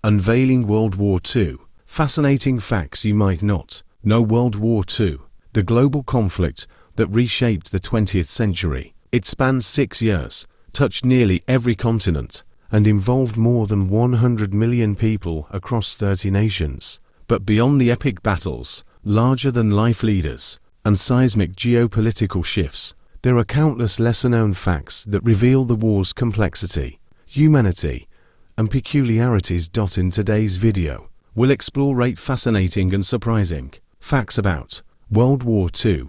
Unveiling World War II. Fascinating facts you might not know. World War II, the global conflict that reshaped the 20th century. It spanned 6 years, touched nearly every continent, and involved more than 100 million people across 30 nations. But beyond the epic battles, larger-than-life leaders, and seismic geopolitical shifts, there are countless lesser-known facts that reveal the war's complexity, humanity, and peculiarities. In today's video, we'll explore 8 fascinating and surprising facts about World War II.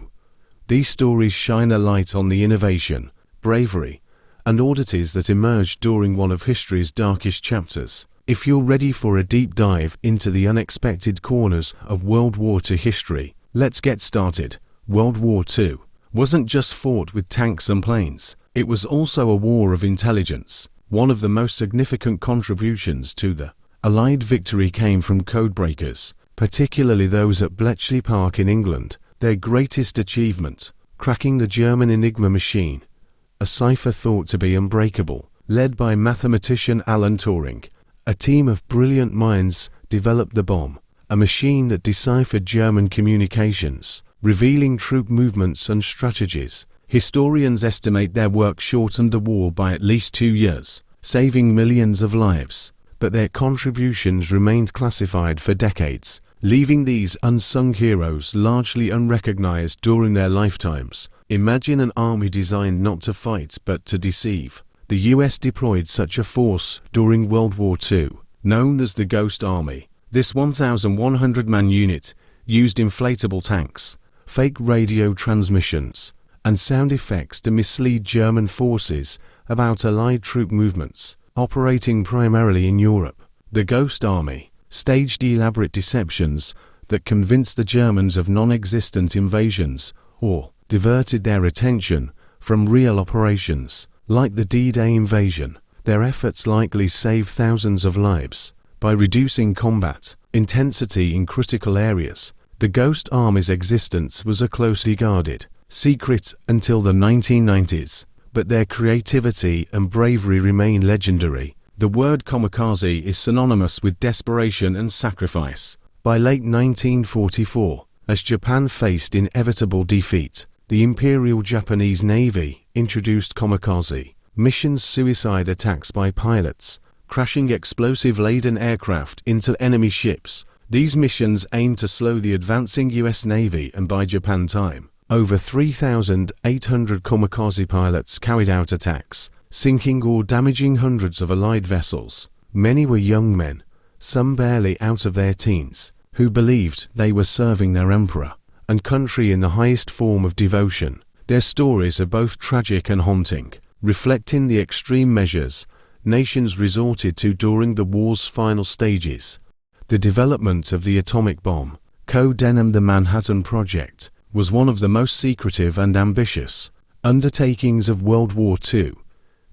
These stories shine a light on the innovation, bravery, and oddities that emerged during one of history's darkest chapters. If you're ready for a deep dive into the unexpected corners of World War II history, let's get started. World War II wasn't just fought with tanks and planes. It was also a war of intelligence. One of the most significant contributions to the Allied victory came from codebreakers, particularly those at Bletchley Park in England. Their greatest achievement, cracking the German Enigma machine, a cipher thought to be unbreakable. Led by mathematician Alan Turing, a team of brilliant minds developed the bomb, a machine that deciphered German communications, revealing troop movements and strategies. Historians estimate their work shortened the war by at least 2 years, saving millions of lives, but their contributions remained classified for decades, leaving these unsung heroes largely unrecognized during their lifetimes. Imagine an army designed not to fight but to deceive. The US deployed such a force during World War II, known as the Ghost Army. This 1,100-man unit used inflatable tanks, fake radio transmissions, and sound effects to mislead German forces about Allied troop movements, operating primarily in Europe. The Ghost Army staged elaborate deceptions that convinced the Germans of non-existent invasions or diverted their attention from real operations. Like the D-Day invasion, their efforts likely saved thousands of lives. By reducing combat intensity in critical areas, the Ghost Army's existence was a closely guarded secret until the 1990s, but their creativity and bravery remain legendary. The word kamikaze is synonymous with desperation and sacrifice. By late 1944, as Japan faced inevitable defeat, the Imperial Japanese Navy introduced kamikaze missions, suicide attacks by pilots, crashing explosive-laden aircraft into enemy ships. These missions aimed to slow the advancing US Navy, and by Japan time, over 3,800 kamikaze pilots carried out attacks, sinking or damaging hundreds of Allied vessels. Many were young men, some barely out of their teens, who believed they were serving their emperor and country in the highest form of devotion. Their stories are both tragic and haunting, reflecting the extreme measures nations resorted to during the war's final stages. The development of the atomic bomb, codenamed the Manhattan Project, was one of the most secretive and ambitious undertakings of World War II.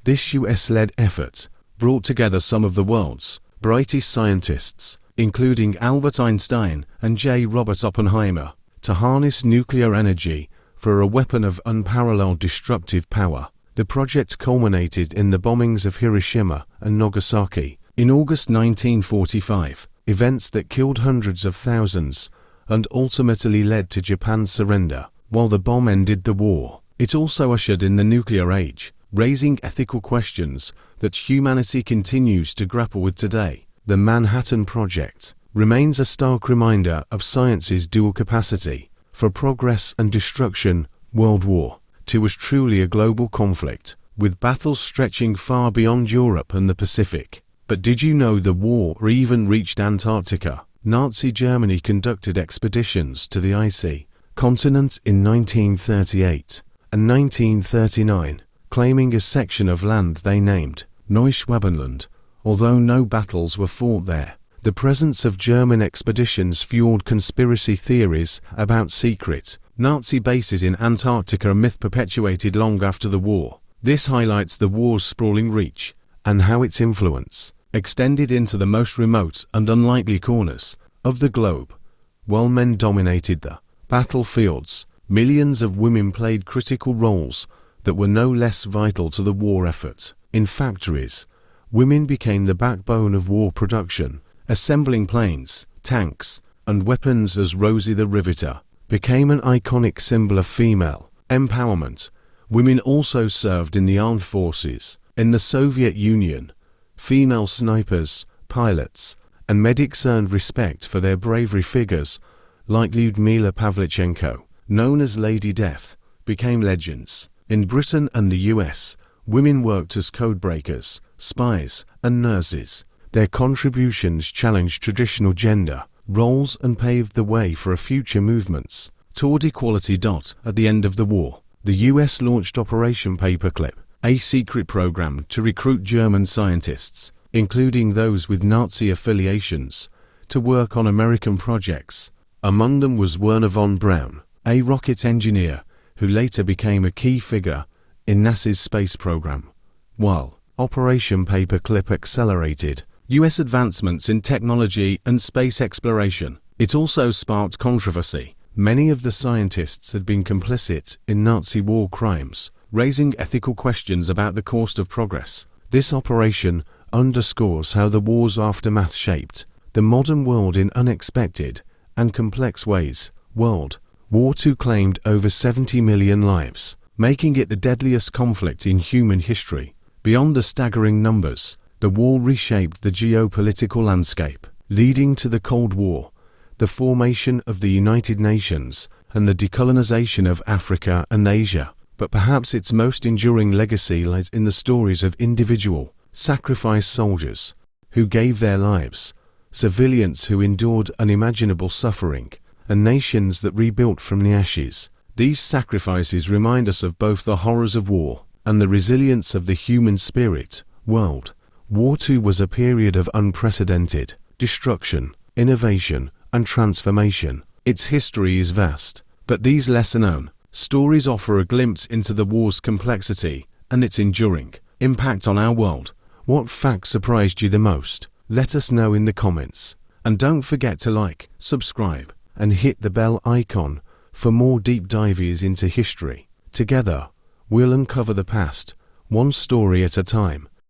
This US-led effort brought together some of the world's brightest scientists, including Albert Einstein and J. Robert Oppenheimer, to harness nuclear energy for a weapon of unparalleled destructive power. The project culminated in the bombings of Hiroshima and Nagasaki in August 1945, events that killed hundreds of thousands and ultimately led to Japan's surrender. While the bomb ended the war, it also ushered in the nuclear age, raising ethical questions that humanity continues to grapple with today. The Manhattan Project remains a stark reminder of science's dual capacity for progress and destruction. World War II was truly a global conflict, with battles stretching far beyond Europe and the Pacific. But did you know the war even reached Antarctica? Nazi Germany conducted expeditions to the icy continent in 1938 and 1939, claiming a section of land they named Neuschwabenland, although no battles were fought there. The presence of German expeditions fueled conspiracy theories about secret Nazi bases in Antarctica, a myth perpetuated long after the war. This highlights the war's sprawling reach and how its influence extended into the most remote and unlikely corners of the globe. While men dominated the battlefields, millions of women played critical roles that were no less vital to the war effort. In factories, women became the backbone of war production, assembling planes, tanks, and weapons as Rosie the Riveter became an iconic symbol of female empowerment. Women also served in the armed forces. In the Soviet Union, female snipers, pilots, and medics earned respect for their bravery. Figures like Lyudmila Pavlichenko, known as Lady Death, became legends. In Britain and the US, women worked as codebreakers, spies, and nurses. Their contributions challenged traditional gender roles and paved the way for future movements toward equality. At the end of the war, the US launched Operation Paperclip, a secret program to recruit German scientists, including those with Nazi affiliations, to work on American projects. Among them was Werner von Braun, a rocket engineer who later became a key figure in NASA's space program. While Operation Paperclip accelerated US advancements in technology and space exploration, it also sparked controversy. Many of the scientists had been complicit in Nazi war crimes, raising ethical questions about the cost of progress. This operation underscores how the war's aftermath shaped the modern world in unexpected and complex ways. World War II claimed over 70 million lives, making it the deadliest conflict in human history. Beyond the staggering numbers, the war reshaped the geopolitical landscape, leading to the Cold War, the formation of the United Nations, and the decolonization of Africa and Asia. But perhaps its most enduring legacy lies in the stories of individual, sacrificed soldiers who gave their lives, civilians who endured unimaginable suffering, and nations that rebuilt from the ashes. These sacrifices remind us of both the horrors of war and the resilience of the human spirit. World War II was a period of unprecedented destruction, innovation, and transformation. Its history is vast, but these lesser-known stories offer a glimpse into the war's complexity and its enduring impact on our world. What fact surprised you the most? Let us know in the comments. And don't forget to like, subscribe, and hit the bell icon for more deep dives into history. Together, we'll uncover the past, one story at a time.